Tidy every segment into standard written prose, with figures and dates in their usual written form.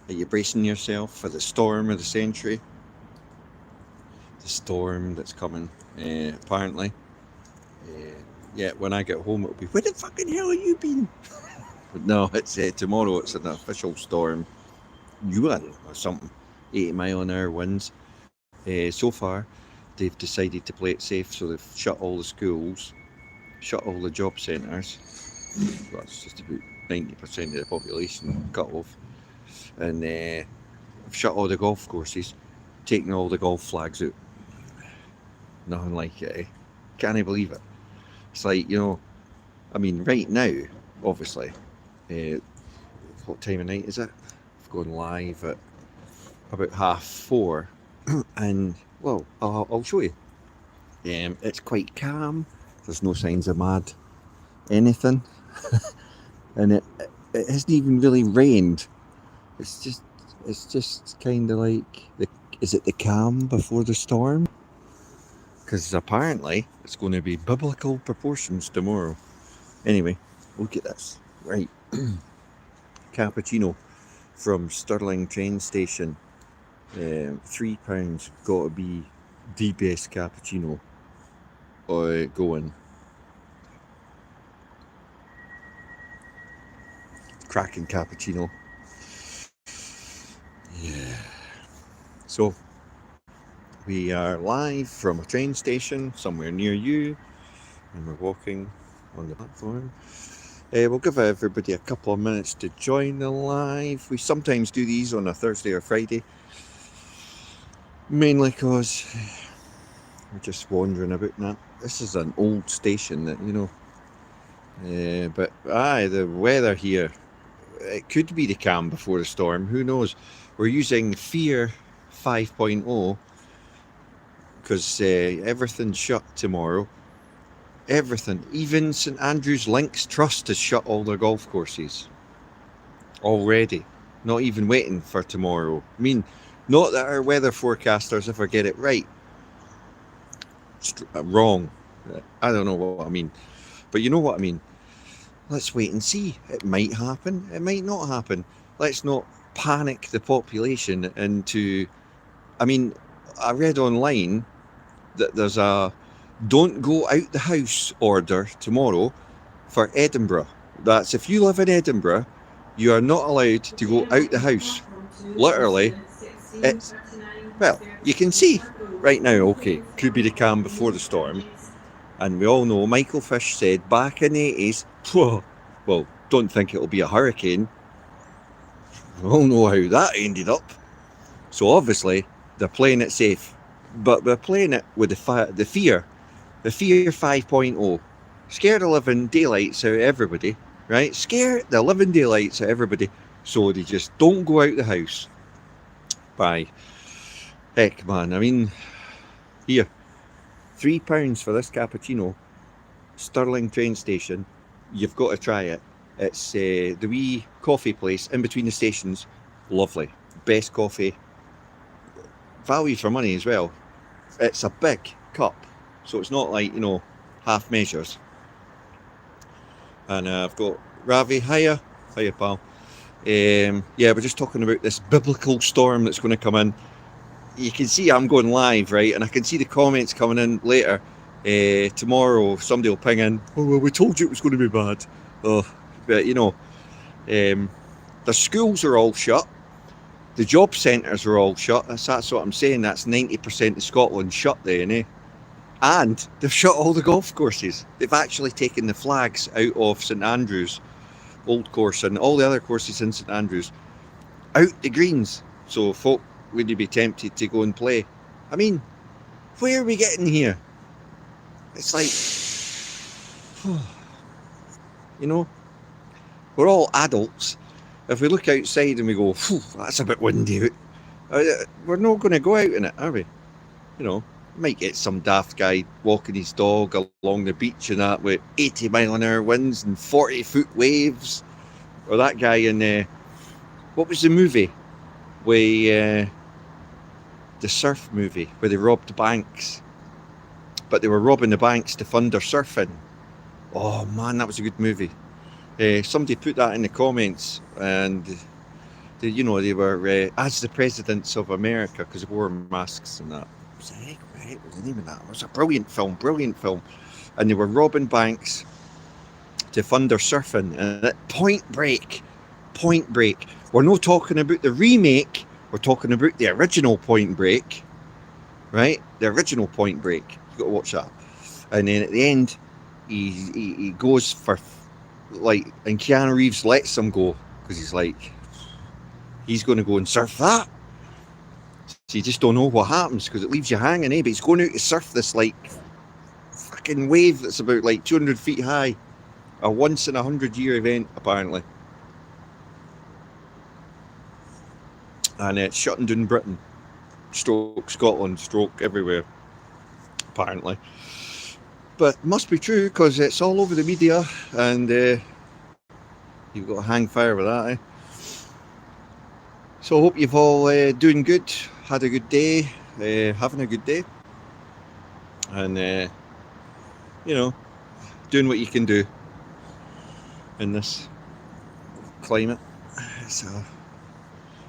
Are you bracing yourself for the storm of the century? The storm that's coming, apparently. Uh, yeah, when I get home, it'll be, where the fucking hell have you been? But no, it's tomorrow. It's an official storm. Yuan or something. 80-mile-an-hour winds. So far, they've decided to play it safe, so they've shut all the schools, shut all the job centres. Well, it's just about 90% of the population cut off. And shut all the golf courses, taking all the golf flags out. Nothing like it, eh? Can't I believe it? It's like, I mean, right now, obviously, uh, what time of night is it? I've gone live at about 4:30, and, well, I'll show you. It's quite calm, there's no signs of mad anything, and it hasn't even really rained. It's just, it's just kind of like, is it the calm before the storm? Because apparently it's going to be biblical proportions tomorrow. Anyway, look at this. Right, cappuccino from Stirling train station. £3. Got to be the best cappuccino going. Cracking cappuccino. Yeah. So we are live from a train station somewhere near you, and we're walking on the platform. We'll give everybody a couple of minutes to join the live. We sometimes do these on a Thursday or Friday, mainly because we're just wandering about now. This is an old station that, but the weather here, it could be the calm before the storm, who knows. We're using Fear 5.0 because everything's shut tomorrow. Everything, even St Andrews Links Trust has shut all their golf courses already, not even waiting for tomorrow. I mean, not that our weather forecasters ever get it right. Wrong. I don't know what I mean, but you know what I mean. Let's wait and see. It might happen, it might not happen. Let's not panic the population into. I mean, I read online that there's a don't go out the house order tomorrow for Edinburgh. That's if you live in Edinburgh, you are not allowed to go out the house. Literally, it's, well, you can see right now, okay, could be the calm before the storm. And we all know Michael Fish said back in the 80s, well, don't think it'll be a hurricane. We all know how that ended up. So obviously, they're playing it safe. But they're playing it with the fear. The Fear 5.0. Scare the living daylights out of everybody, right? Scare the living daylights out of everybody so they just don't go out the house. Bye. Heck, man, I mean, here, £3 for this cappuccino, Stirling train station. You've got to try it. It's the wee coffee place in between the stations. Lovely. Best coffee. Value for money as well. It's a big cup, so it's not like, half measures. And I've got Ravi. Hiya, pal. Yeah, we're just talking about this biblical storm that's going to come in. You can see I'm going live, right? And I can see the comments coming in later. Tomorrow, somebody will ping in, oh, well, we told you it was going to be bad. Oh, but, the schools are all shut. The job centres are all shut. That's what I'm saying. That's 90% of Scotland shut then, eh? And they've shut all the golf courses. They've actually taken the flags out of St Andrews, Old Course, and all the other courses in St Andrews, out the greens. So folk would be tempted to go and play. I mean, where are we getting here? It's like, we're all adults. If we look outside and we go, that's a bit windy, we're not going to go out in it, are we? Might get some daft guy walking his dog along the beach and that with 80-mile-an-hour winds and 40-foot waves. Or that guy in, what was the movie? The surf movie where they robbed banks. But they were robbing the banks to fund their surfing. Oh man, that was a good movie. Somebody put that in the comments and they were as the presidents of America because they wore masks and that. What was the name of that? It was a brilliant film, and they were robbing banks to fund their surfing. And at Point Break, we're not talking about the remake. We're talking about the original Point Break, right? The original Point Break. You got to watch that. And then at the end, he goes for and Keanu Reeves lets him go because he's like, he's going to go and surf that. So you just don't know what happens because it leaves you hanging, But he's going out to surf this fucking wave that's about 200 feet high, a once in 100-year event apparently, and it's shutting down Britain, stroke Scotland, stroke everywhere apparently. But it must be true because it's all over the media, and you've got to hang fire with that, So I hope you've all doing good, had a good day, having a good day, and doing what you can do in this climate. So I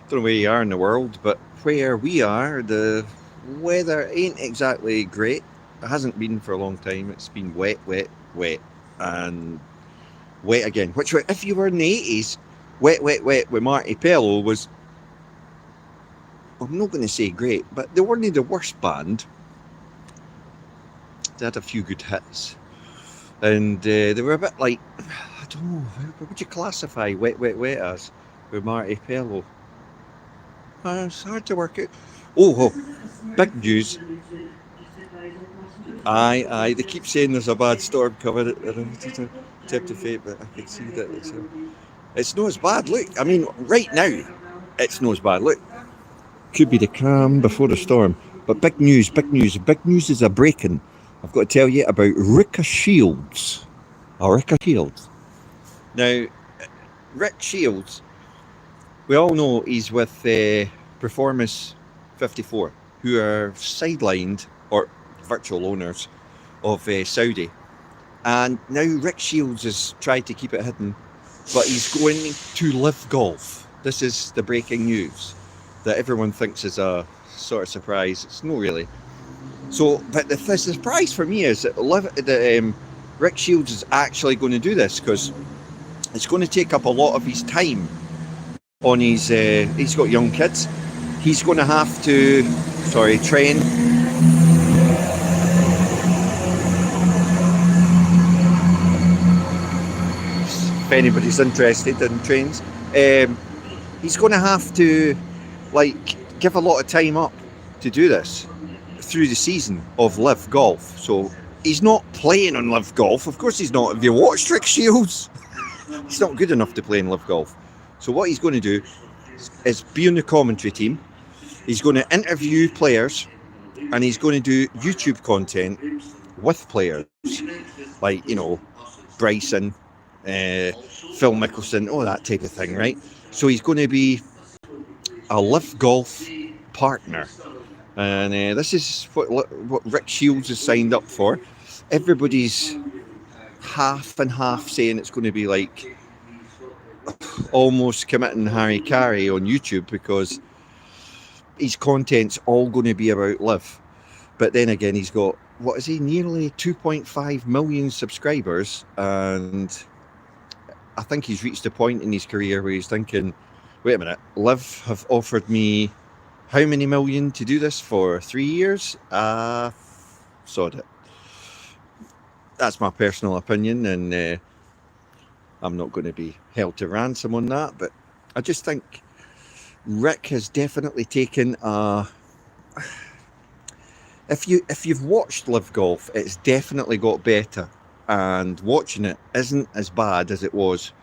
don't know where you are in the world, but where we are, the weather ain't exactly great. It hasn't been for a long time. It's been wet, and wet again. Which, if you were in the 80s, wet with Marty Pellow was, I'm not going to say great, but they weren't the worst band. They had a few good hits, and they were a bit I don't know, what would you classify wet as with Marty Pellow? It's hard to work out. Oh, big news. Aye, they keep saying there's a bad storm coming. Tip to fate, but I can see that it's not as bad. Look, I mean, right now, it's not as bad. Look, could be the calm before the storm. But big news is a breaking. I've got to tell you about Rick Shields. Now, Rick Shields, we all know he's with Performance 54, who are sidelined or virtual owners of Saudi. And now Rick Shields has tried to keep it hidden, but he's going to Live Golf. This is the breaking news that everyone thinks is a sort of surprise. It's not really. So, but the surprise for me is that Rick Shields is actually going to do this because it's going to take up a lot of his time on his, he's got young kids. He's going to have to, train. If anybody's interested in trains, he's going to have to give a lot of time up to do this through the season of Live Golf. So he's not playing on Live Golf. Of course he's not. Have you watched Rick Shields? He's not good enough to play in Live Golf. So what he's going to do is be on the commentary team. He's going to interview players, and he's going to do YouTube content with players, Bryson, Phil Mickelson, all that type of thing, right? So he's going to be a Live Golf partner, and this is what Rick Shields has signed up for. Everybody's half and half saying it's going to be almost committing Harry Carey on YouTube because his content's all going to be about Live. But then again, he's got, nearly 2.5 million subscribers, and I think he's reached a point in his career where he's thinking, wait a minute, Live have offered me how many million to do this for 3 years? Sod it. That's my personal opinion, and I'm not going to be held to ransom on that, but I just think Rick has definitely taken if you've watched Live Golf, it's definitely got better, and watching it isn't as bad as it was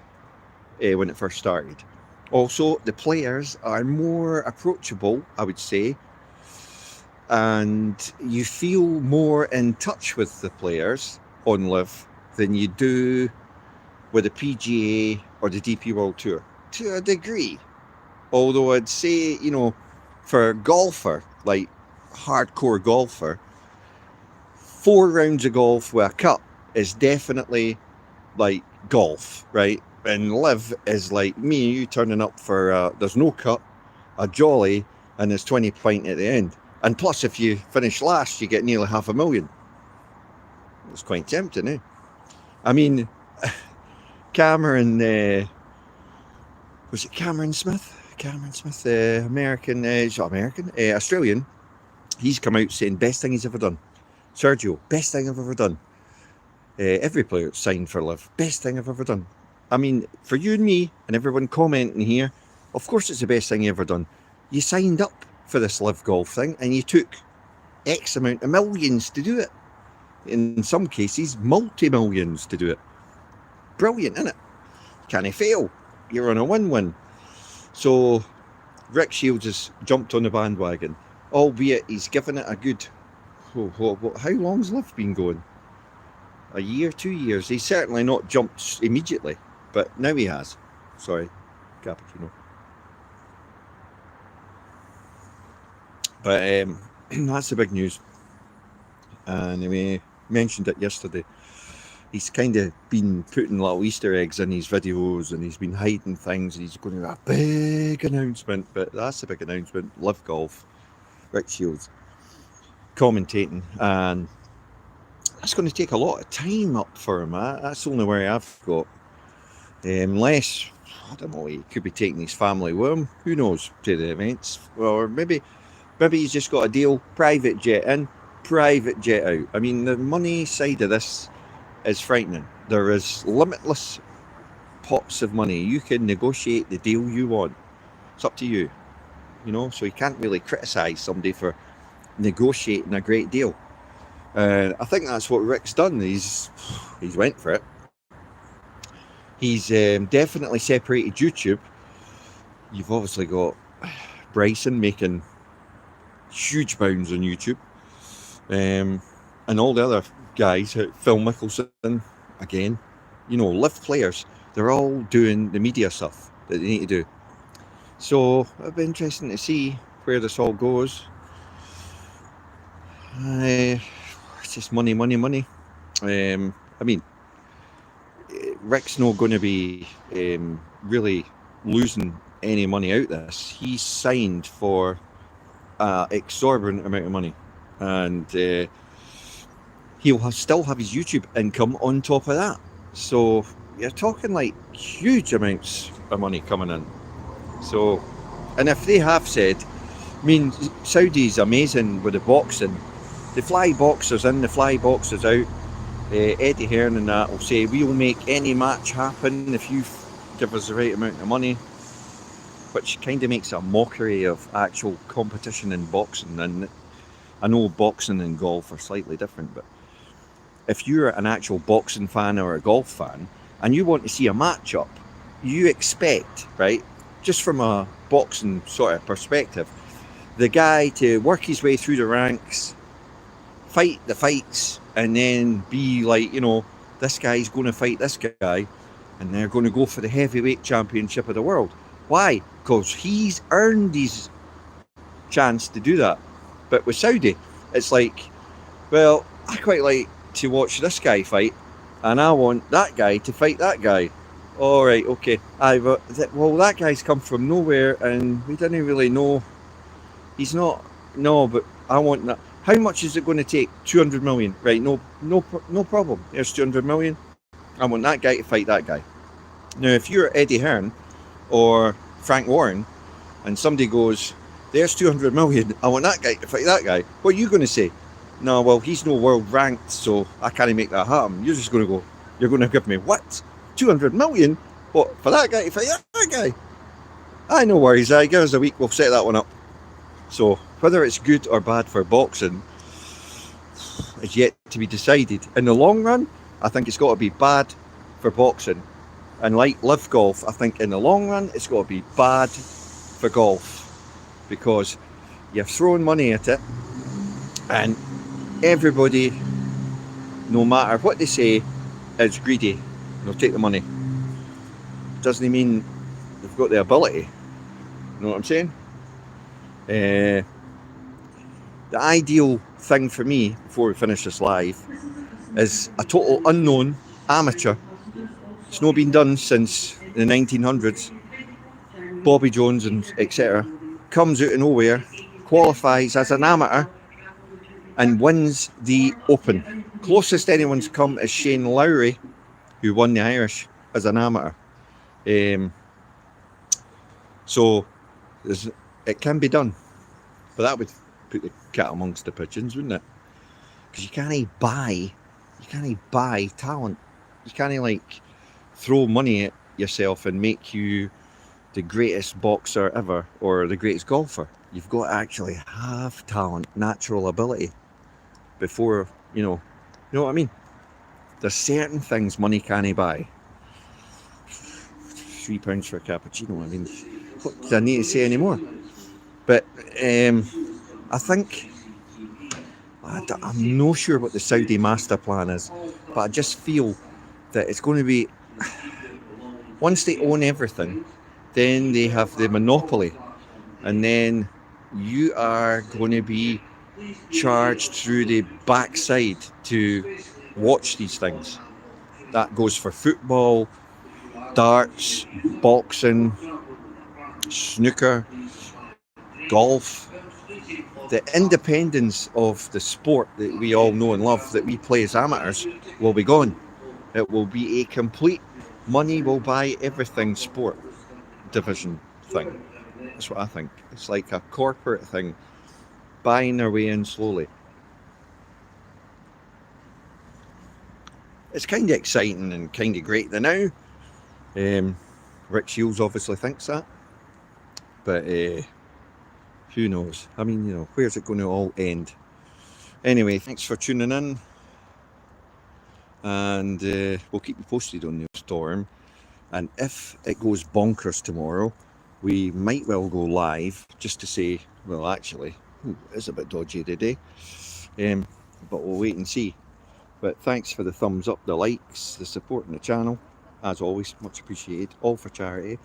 when it first started. Also, the players are more approachable, I would say, and you feel more in touch with the players on Live than you do with the PGA or the DP World Tour, to a degree. Although I'd say, for a golfer, hardcore golfer, 4 rounds of golf with a cup is definitely golf, right? And live is like me and you turning up for, there's no cut, a jolly, and there's 20 pint at the end. And plus, if you finish last, you get nearly $500,000. It's quite tempting, eh? I mean, Cameron, was it Cameron Smith? Cameron Smith, Australian. He's come out saying best thing he's ever done. Sergio, best thing I've ever done. Every player signed for Liv, best thing I've ever done. I mean, for you and me and everyone commenting here, of course it's the best thing you ever done. You signed up for this Liv Golf thing and you took X amount of millions to do it. In some cases, multi-millions to do it. Brilliant, isn't it? Can't fail. You're on a win-win. So Rick Shields has jumped on the bandwagon, albeit he's given it a good... how long's Liv been going? A year, 2 years. He's certainly not jumped immediately, but now he has. Sorry, cappuccino. But that's the big news. And we mentioned it yesterday. He's kind of been putting little Easter eggs in his videos and he's been hiding things. He's going to have a big announcement, but that's the big announcement. Liv Golf, Rick Shields commentating, and that's going to take a lot of time up for him. That's the only worry I've got. Unless, I don't know, he could be taking his family with him. Who knows, to the events. Or maybe he's just got a deal, private jet in, private jet out. I mean, the money side of this is frightening. There is limitless pots of money. You can negotiate the deal you want. It's up to you. So you can't really criticise somebody for negotiating a great deal. I think that's what Rick's done. He's went for it. He's definitely separated YouTube. You've obviously got Bryson making huge bounds on YouTube. And all the other guys, Phil Mickelson, again, Liv players, they're all doing the media stuff that they need to do. So it'll be interesting to see where this all goes. It's just money. I mean, Rick's not going to be really losing any money out this. He's signed for an exorbitant amount of money, and he'll still have his YouTube income on top of that. So you're talking like huge amounts of money coming in. So, and if they have said, I mean, Saudi's amazing with the boxing. They fly boxers in, they fly boxers out. Eddie Hearn and that will say, we'll make any match happen if you give us the right amount of money, which kind of makes a mockery of actual competition in boxing. And I know boxing and golf are slightly different, but if you're an actual boxing fan or a golf fan and you want to see a match-up, you expect, right, just from a boxing sort of perspective, the guy to work his way through the ranks, fight the fights, and then be like, this guy's going to fight this guy and they're going to go for the heavyweight championship of the world. Why? Because he's earned his chance to do that. But with Saudi, it's like, well, I quite like to watch this guy fight and I want that guy to fight that guy. All right, okay. Well, that guy's come from nowhere and we didn't really know. He's not, no, but I want that. How much is it going to take? 200 million. Right, no problem. There's 200 million. I want that guy to fight that guy. Now, if you're Eddie Hearn or Frank Warren and somebody goes, there's 200 million, I want that guy to fight that guy, what are you going to say? No, well, he's no world ranked, so I can't make that happen. You're just going to go, you're going to give me what? 200 million? What, for that guy to fight that guy? No worries, give us a week, we'll set that one up. So, whether it's good or bad for boxing is yet to be decided. In the long run, I think it's got to be bad for boxing. And like Liv Golf, I think in the long run, it's got to be bad for golf. Because you're throwing money at it, and everybody, no matter what they say, is greedy. They'll take the money. Doesn't mean they've got the ability. You know what I'm saying? The ideal thing for me, before we finish this live, is a total unknown amateur It's not been done since the 1900s. Bobby Jones and etc. comes out of nowhere, qualifies as an amateur, and wins the Open. Closest anyone's come is Shane Lowry, who won the Irish as an amateur. So it can be done, but that would put the cat amongst the pigeons, wouldn't it? Because you can't buy talent. You can't like throw money at yourself and make you the greatest boxer ever or the greatest golfer. You've got to actually have talent, natural ability before, you know what I mean? There's certain things money can't buy. £3 for a cappuccino. I mean, what do I need to say anymore? But I think I'm not sure what the Saudi master plan is, but I just feel that it's going to be, once they own everything, then they have the monopoly, and then you are going to be charged through the backside to watch these things. That goes for football, darts, boxing, snooker, golf. The independence of the sport that we all know and love, that we play as amateurs, will be gone. It will be a complete money will buy everything sport division thing. That's what I think. It's like a corporate thing, buying their way in slowly. It's kind of exciting and kind of great now. Rick Shields obviously thinks that, but who knows? I mean, where's it going to all end? Anyway, thanks for tuning in, and we'll keep you posted on the storm. And if it goes bonkers tomorrow, we might well go live just to say, well, actually, it's a bit dodgy today, but we'll wait and see. But thanks for the thumbs up, the likes, the support on the channel. As always, much appreciated. All for charity.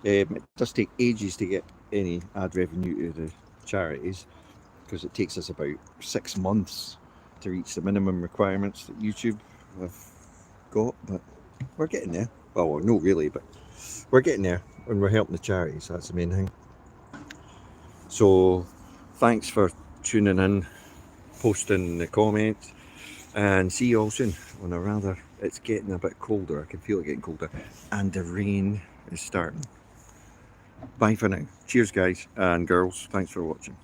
It does take ages to get any ad revenue to the charities, because it takes us about 6 months to reach the minimum requirements that YouTube have got, but we're getting there. Well, not really, but we're getting there, and we're helping the charities. That's the main thing. So thanks for tuning in, posting the comments, and see you all soon. It's getting a bit colder. I can feel it getting colder, and the rain is starting. Bye for now. Cheers, guys and girls. Thanks for watching.